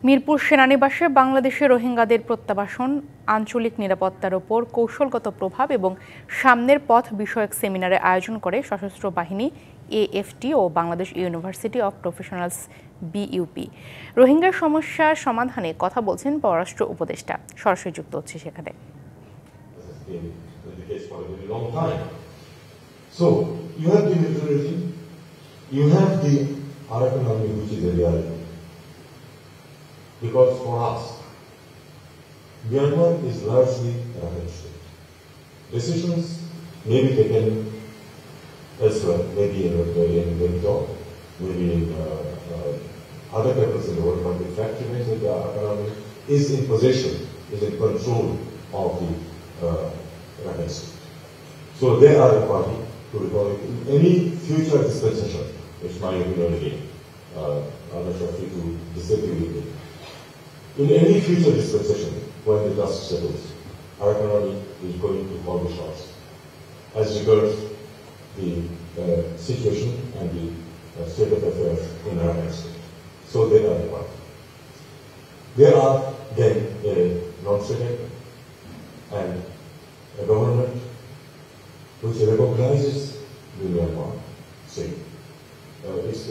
মিরপুর সেনানিবাসে বাংলাদেশে রোহিঙ্গাদের প্রত্যাবাসন, আঞ্চলিক নিরাপত্তার ওপর কৌশলগত প্রভাব এবং সামনের পথ বিষয়ক সেমিনারের আয়োজন করে সশস্ত্র বাহিনী, এএফটি ও Bangladesh University of Professionals BUP. Rohingya সমস্যার সমাধানে কথা বলছেন পররাষ্ট্র উপদেষ্টা। সরাসরি যুক্ত হচ্ছে সেখানে। So, you have the military regime, you have the Arakan army, which is a reality. Because for us, Myanmar is largely a state. Decisions may be taken elsewhere, maybe in Bangkok, maybe in other countries in the world, but the fact remains that the Arakan army is in possession, is in control of the Rakhine state. So they are the party to recall it. In any future dispensation, it's my opinion again, I'm not free to disagree with it. In any future dispensation, when the dust settles, Arakan army is going to call the shots as regards the situation and the state of affairs in Arakan state. So they are the party. There are then a non-state actor and a government which recognizes the Myanmar state. It's